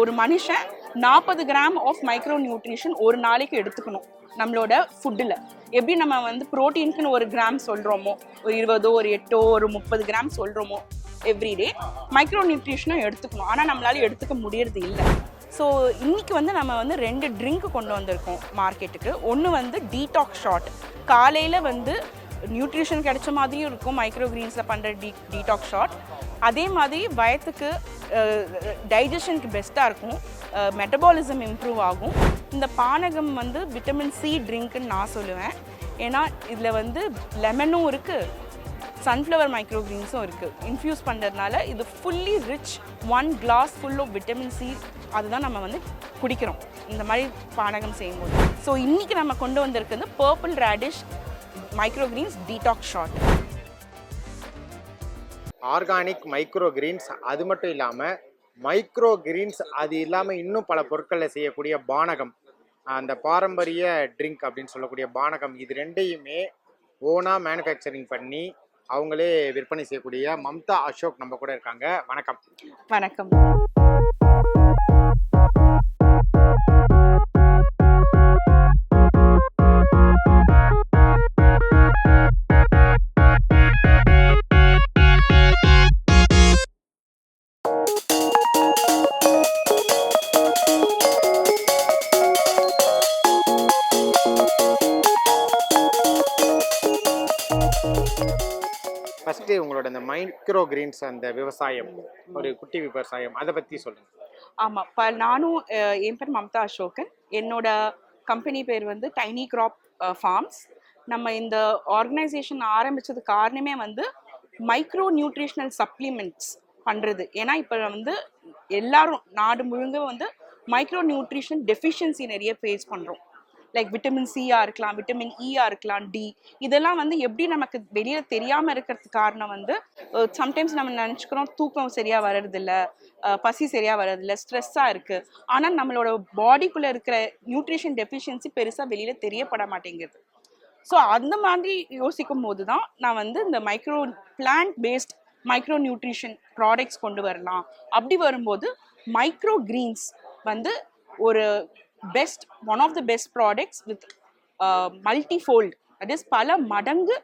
ஒரு மனுஷன் 40 gram of micro nutrition ஒரு நாளைக்கு எடுத்துக்கணும் நம்மளோட ஃபுட்டில். எப்படி நம்ம வந்து ப்ரோட்டீனுக்குன்னு ஒரு கிராம் சொல்கிறோமோ, ஒரு 20 ஒரு 8 ஒரு 30 கிராம் சொல்கிறோமோ எவ்ரிடே, மைக்ரோ நியூட்ரிஷனும் எடுத்துக்கணும். ஆனால் நம்மளால எடுத்துக்க முடியறது இல்லை. ஸோ இன்னைக்கு வந்து நம்ம வந்து 2 ட்ரிங்க் கொண்டு வந்திருக்கோம் மார்க்கெட்டுக்கு. ஒன்று வந்து டீடாக்ஸ் ஷாட். காலையில் வந்து நியூட்ரிஷன் கிடைச்ச மாதிரியும் இருக்கும் மைக்ரோ கிரீன்ஸில் பண்ணுற டீடாக்ஸ் ஷாட். அதே மாதிரி வயத்துக்கு டைஜஷனுக்கு பெஸ்ட்டாக இருக்கும், மெட்டபாலிசம் இம்ப்ரூவ் ஆகும். இந்த பானகம் வந்து விட்டமின் சி ட்ரிங்க்குன்னு நான் சொல்லுவேன். ஏன்னா இதில் வந்து லெமனும் இருக்குது, சன்ஃப்ளவர் மைக்ரோ கிரீன்ஸும் இருக்குது. இன்ஃப்யூஸ் பண்ணுறதுனால இது fully rich 1 glass full of vitamin C. அதுதான் நம்ம வந்து குடிக்கிறோம் இந்த மாதிரி பானகம் செய்யும்போது. ஸோ இன்றைக்கி நம்ம கொண்டு வந்திருக்கிறது purple radish micro greens detox shot. Organic micro greens, அது மட்டும் இல்லாமல் மைக்ரோ கிரீன்ஸ் அது இல்லாமல் இன்னும் பல பொருட்களில் செய்யக்கூடிய பானகம், அந்த பாரம்பரிய ட்ரிங்க் அப்படின்னு சொல்லக்கூடிய பானகம், இது ரெண்டையுமே ஓனாக மேனுஃபேக்சரிங் பண்ணி அவங்களே விற்பனை செய்யக்கூடிய மம்தா அசோக் நம்ம கூட இருக்காங்க. வணக்கம். வணக்கம். ஃபஸ்ட்டு உங்களோட இந்த மைக்ரோ கிரீன்ஸ் அந்த விவசாயம், ஒரு குட்டி விவசாயம், அதை பற்றி சொல்லுங்கள். ஆமாம், நானும் என் பேர் மம்தா அசோகன். என்னோட கம்பெனி பேர் வந்து டைனி கிராப் ஃபார்ம்ஸ். நம்ம இந்த ஆர்கனைசேஷன் ஆரம்பித்தது காரணமே வந்து மைக்ரோ நியூட்ரிஷனல் சப்ளிமெண்ட்ஸ் பண்ணுறது. ஏன்னா இப்போ வந்து எல்லாரும் நாடு முழுங்க வந்து மைக்ரோ நியூட்ரிஷன் டெஃபிஷியன்சி நிறைய ஃபேஸ் பண்ணுறோம். லைக் விட்டமின் சியாக இருக்கலாம், விட்டமின் இயாக இருக்கலாம், டி. இதெல்லாம் வந்து எப்படி நமக்கு வெளியில் தெரியாமல் இருக்கிறதுக்கு காரணம் வந்து சம்டைம்ஸ் நம்ம நினச்சிக்கிறோம் தூக்கம் சரியாக வர்றதில்ல, பசி சரியாக வர்றதில்ல, ஸ்ட்ரெஸ்ஸாக இருக்குது. ஆனால் நம்மளோட பாடிக்குள்ளே இருக்கிற நியூட்ரிஷன் டெஃபிஷியன்சி பெருசாக வெளியில் தெரியப்பட மாட்டேங்குது. ஸோ அந்த மாதிரி யோசிக்கும் போது தான் நான் வந்து இந்த plant based micro nutrition products கொண்டு வரலாம். அப்படி வரும்போது மைக்ரோ கிரீன்ஸ் வந்து ஒரு one of the best products with multifold, that is பல மடங்கு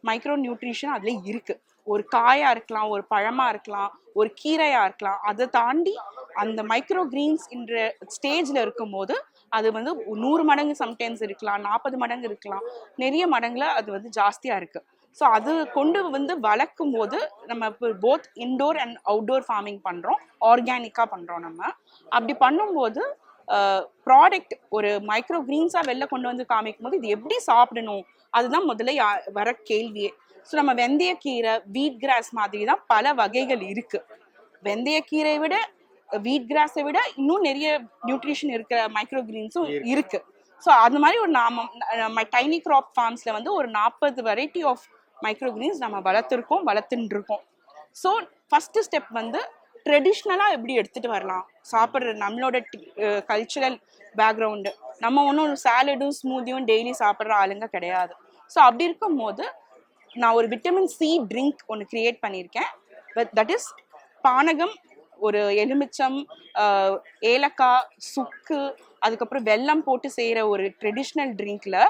மைக்ரோ நியூட்ரிஷன் அதில் இருக்குது. ஒரு காயாக இருக்கலாம், ஒரு பழமாக இருக்கலாம், ஒரு கீரையாக இருக்கலாம். அதை தாண்டி அந்த மைக்ரோ கிரீன்ஸ் என்ற ஸ்டேஜில் இருக்கும்போது அது வந்து 100 மடங்கு சம்டைம்ஸ் இருக்கலாம், 40 மடங்கு இருக்கலாம், நிறைய மடங்குல அது வந்து ஜாஸ்தியாக இருக்குது. ஸோ அது கொண்டு வந்து வளர்க்கும் போது நம்ம இப்போ both indoor and outdoor farming பண்ணுறோம், ஆர்கானிக்காக பண்ணுறோம். நம்ம அப்படி பண்ணும்போது ப்ராடக்ட் ஒரு மைக்ரோ கிரீன்ஸாக வெளில கொண்டு வந்து காமிக்கும் போது இது எப்படி சாப்பிடணும், அதுதான் முதல்ல வர கேள்வியே. ஸோ நம்ம வெந்தயக்கீரை, வீட் கிராஸ் மாதிரி தான் பல வகைகள் இருக்குது. வெந்தயக்கீரை விட வீட் கிராஸை விட இன்னும் நிறைய நியூட்ரிஷன் இருக்கிற மைக்ரோ கிரீன்ஸும் இருக்குது. ஸோ அது மாதிரி ஒரு நம்ம டைனி கிராப் ஃபார்ம்ஸில் வந்து ஒரு 40 வெரைட்டி ஆஃப் மைக்ரோ கிரீன்ஸ் நம்ம வளர்த்துட்டு இருக்கோம். ஸோ ஃபஸ்ட்டு ஸ்டெப் வந்து ட்ரெடிஷ்னலாக எப்படி எடுத்துகிட்டு வரலாம், சாப்பிட்ற நம்மளோட கல்ச்சுரல் பேக்ரவுண்டு. நம்ம ஒன்றும் சாலடும் ஸ்மூத்தியும் டெய்லி சாப்பிட்ற ஆளுங்க கிடையாது. ஸோ அப்படி இருக்கும் போது நான் ஒரு விட்டமின் சி ட்ரிங்க் ஒன்று க்ரியேட் பண்ணியிருக்கேன். தட் இஸ் பானகம், ஒரு எலுமிச்சம், ஏலக்காய், சுக்கு, அதுக்கப்புறம் வெல்லம் போட்டு செய்கிற ஒரு ட்ரெடிஷ்னல் ட்ரிங்க்கில்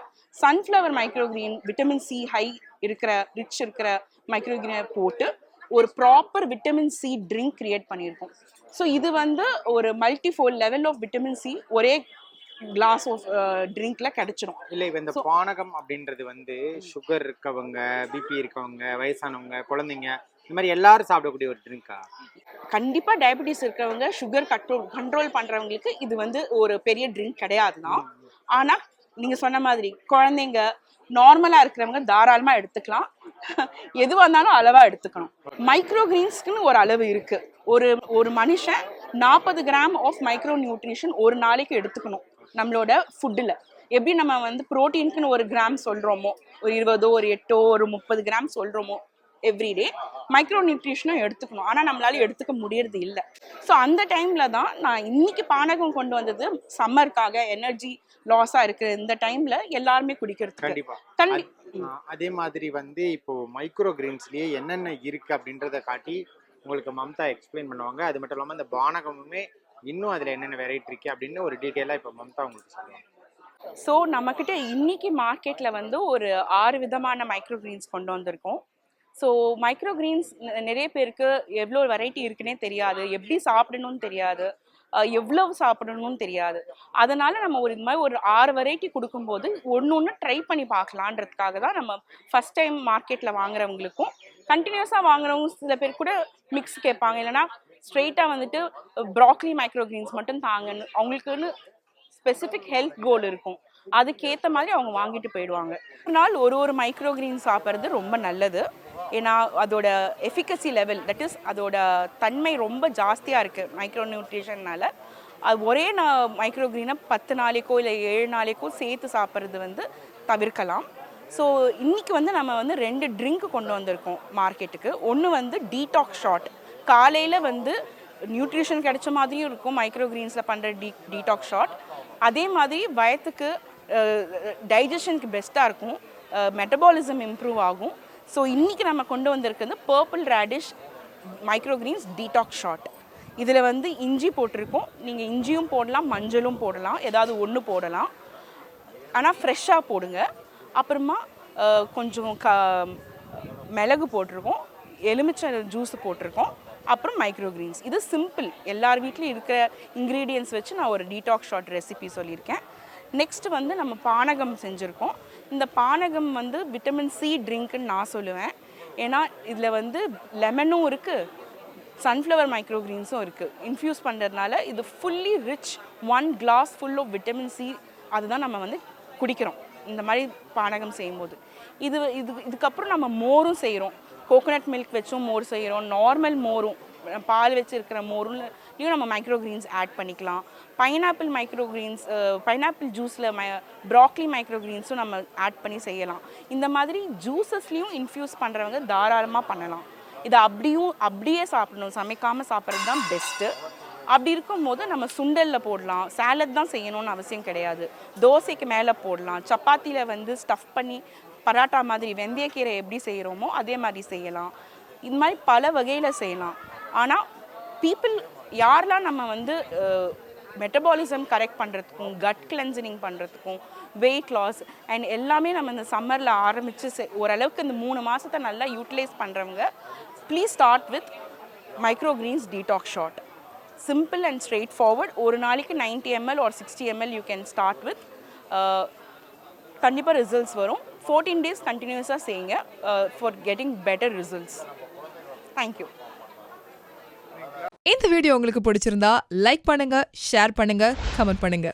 sunflower microgreen, vitamin C high இருக்கிற ரிச் இருக்கிற மைக்ரோகிரீனை போட்டு ஒரு proper vitamin C drink create பண்ணியிருக்கோம். ஸோ இது வந்து ஒரு multifold level of vitamin C ஒரே கிளாஸ் ஆஃப் ட்ரிங்க்ல கிடைச்சிடும். இல்லை, இந்த பானகம் அப்படின்றது வந்து சுகர் இருக்கவங்க, பிபி இருக்கவங்க, வயசானவங்க, குழந்தைங்க, இந்த மாதிரி எல்லாரும் சாப்பிடக்கூடிய ஒரு ட்ரிங்கா? கண்டிப்பாக டயபெட்டிஸ் இருக்கிறவங்க, சுகர் கண்ட்ரோல் பண்ணுறவங்களுக்கு இது வந்து ஒரு பெரிய ட்ரிங்க் கிடையாது தான். ஆனால் நீங்கள் சொன்ன மாதிரி குழந்தைங்க, நார்மலாக இருக்கிறவங்க தாராளமாக எடுத்துக்கலாம். எதுவாக இருந்தாலும் அளவாக எடுத்துக்கணும். மைக்ரோ கிரீன்ஸ்க்குன்னு ஒரு அளவு இருக்குது. ஒரு மனுஷன் 40 கிராம் ஆஃப் மைக்ரோ நியூட்ரிஷன் ஒரு நாளைக்கு எடுத்துக்கணும் நம்மளோட ஃபுட்டில். எப்படி நம்ம வந்து ப்ரோட்டீனுக்குன்னு ஒரு கிராம் சொல்கிறோமோ, ஒரு 20 ஒரு 8 ஒரு 30 கிராம் சொல்கிறோமோ எவ்ரிடே, மைக்ரோ நியூட்ரிஷனும் எடுத்துக்கணும். ஆனால் நம்மளால எடுத்துக்க முடியறது இல்லை. ஸோ அந்த டைமில் தான் நான் இன்னைக்கு பானகம் கொண்டு வந்தது. சம்மருக்காக எனர்ஜி லாஸாக இருக்கிற இந்த டைமில் எல்லாருமே குடிக்கிறதுக்கு. அதே மாதிரி வந்து இப்போ மைக்ரோ கிரீன்ஸ்லேயே என்னென்ன இருக்குது அப்படின்றத காட்டி உங்களுக்கு மம்தா எக்ஸ்பிளைன் பண்ணுவாங்க. அது மட்டும் இல்லாமல் இந்த பானகமுமே இன்னும் அதில் என்னென்ன வெரைட்டி இருக்குது அப்படின்னு ஒரு டீட்டெயிலாக இப்போ மம்தா உங்களுக்கு சொல்லுவாங்க. ஸோ நம்மக்கிட்ட இன்னைக்கு மார்க்கெட்டில் வந்து ஒரு 6 விதமான மைக்ரோ கிரீன்ஸ் கொண்டு வந்திருக்கோம். ஸோ மைக்ரோ கிரீன்ஸ் நிறைய பேருக்கு எவ்வளோ வெரைட்டி இருக்குன்னே தெரியாது, எப்படி சாப்பிடணும்னு தெரியாது, எவ்வளவு சாப்பிடணும்னு தெரியாது. அதனால நம்ம ஒரு இது மாதிரி ஒரு 6 வெரைட்டி கொடுக்கும்போது ஒன்று ஒன்று ட்ரை பண்ணி பார்க்கலான்றதுக்காக தான் நம்ம ஃபஸ்ட் டைம் மார்க்கெட்டில் வாங்குறவங்களுக்கும் கண்டினியூஸாக வாங்குறவங்க சில பேர் கூட மிக்ஸ் கேட்பாங்க, இல்லைனா ஸ்ட்ரெயிட்டாக வந்துட்டு ப்ராக்லி மைக்ரோ கிரீன்ஸ் மட்டும் தாங்கன்னு அவங்களுக்குன்னு ஸ்பெசிஃபிக் ஹெல்த் கோல் இருக்கும், அதுக்கேற்ற மாதிரி அவங்க வாங்கிட்டு போயிடுவாங்க. ஒரு நாள் ஒரு மைக்ரோ கிரீன் சாப்பிட்றது ரொம்ப நல்லது. ஏன்னா அதோட எஃபிகசி லெவல், தட் இஸ் அதோட தன்மை ரொம்ப ஜாஸ்தியாக இருக்குது மைக்ரோ நியூட்ரிஷன்னால. அது ஒரே மைக்ரோ கிரீனை 10 நாளைக்கோ இல்லை 7 நாளைக்கோ சேர்த்து சாப்பிட்றது வந்து தவிர்க்கலாம். ஸோ இன்றைக்கி வந்து நம்ம வந்து 2 ட்ரிங்க் கொண்டு வந்திருக்கோம் மார்க்கெட்டுக்கு. ஒன்று வந்து டீடாக்ஸ் ஷாட், காலையில் வந்து நியூட்ரிஷன் கிடைச்ச மாதிரியும் இருக்கும் மைக்ரோ கிரீன்ஸில் பண்ணுற டீடாக்ஸ் ஷாட். அதே மாதிரி வயத்துக்கு டைஜஷனுக்கு பெஸ்ட்டாக இருக்கும், மெட்டபாலிசம் இம்ப்ரூவ் ஆகும். ஸோ இன்றைக்கி நம்ம கொண்டு வந்திருக்கிறது purple radish micro greens detox shot. இதில் வந்து இஞ்சி போட்டிருக்கோம், நீங்கள் இஞ்சியும் போடலாம் மஞ்சளும் போடலாம், ஏதாவது ஒன்று போடலாம், ஆனால் ஃப்ரெஷ்ஷாக போடுங்க. அப்புறமா கொஞ்சம் மிளகு போட்டிருக்கோம், எலுமிச்சை ஜூஸ் போட்டிருக்கோம், அப்புறம் மைக்ரோ கிரீன்ஸ். இது சிம்பிள், எல்லார் வீட்லேயும் இருக்கிற இன்க்ரீடியன்ஸ் வச்சு நான் ஒரு டீடாக்ஸ் ஷாட் ரெசிபி சொல்லியிருக்கேன். நெக்ஸ்ட் வந்து நம்ம பானகம் செஞ்சுருக்கோம். இந்த பானகம் வந்து விட்டமின் சி ட்ரிங்க்குன்னு நான் சொல்லுவேன். ஏன்னா இதில் வந்து லெமனும் இருக்குது, சன்ஃப்ளவர் மைக்ரோ கிரீன்ஸும் இருக்குது. இன்ஃப்யூஸ் பண்ணுறதுனால இது fully rich, 1 glass full of vitamin C. அதுதான் நம்ம வந்து குடிக்கிறோம் இந்த மாதிரி பானகம் செய்யும்போது. இதுக்கப்புறம் நம்ம மோரும் செய்கிறோம், கோகோனட் மில்க் வச்சும் மோர் செய்கிறோம், நார்மல் மோரும் பால் வச்சு இருக்கிற மோர்லையும் நம்ம மைக்ரோ கிரீன்ஸ் ஆட் பண்ணிக்கலாம். பைனாப்பிள் மைக்ரோ கிரீன்ஸ், பைனாப்பிள் ஜூஸில் ப்ராக்லி மைக்ரோ கிரீன்ஸும் நம்ம ஆட் பண்ணி செய்யலாம். இந்த மாதிரி ஜூஸஸ்லேயும் இன்ஃப்யூஸ் பண்ணுறவங்க தாராளமாக பண்ணலாம். இதை அப்படியே சாப்பிடணும், சமைக்காமல் சாப்பிட்றது தான் பெஸ்ட்டு. அப்படி இருக்கும்போது நம்ம சுண்டலில் போடலாம், சாலட் தான் செய்யணும்னு அவசியம் கிடையாது, தோசைக்கு மேலே போடலாம், சப்பாத்தியில் வந்து ஸ்டஃப் பண்ணி பராட்டா மாதிரி வெந்தயக்கீரை எப்படி செய்கிறோமோ அதே மாதிரி செய்யலாம். இது மாதிரி பல வகையில் செய்யலாம். ஆனால் பீப்புள் யாரெல்லாம் நம்ம வந்து மெட்டபாலிசம் கரெக்ட் பண்ணுறதுக்கும் கட் கிளென்சனிங் பண்ணுறதுக்கும் வெயிட் லாஸ் அண்ட் எல்லாமே நம்ம இந்த சம்மரில் ஆரம்பித்து ஓரளவுக்கு இந்த 3 மாதத்தை நல்லா யூட்டிலைஸ் பண்ணுறவங்க please start with micro greens detox shot. Simple and straightforward. ஒரு நாளைக்கு 90 ml or 60 ml you can start with. கண்டிப்பாக ரிசல்ட்ஸ் வரும். 14 days கண்டினியூஸாக செய்யுங்க for getting better results. Thank you. இந்த வீடியோ உங்களுக்கு பிடிச்சிருந்தா லைக் பண்ணுங்க, ஷேர் பண்ணுங்க, கமெண்ட் பண்ணுங்க.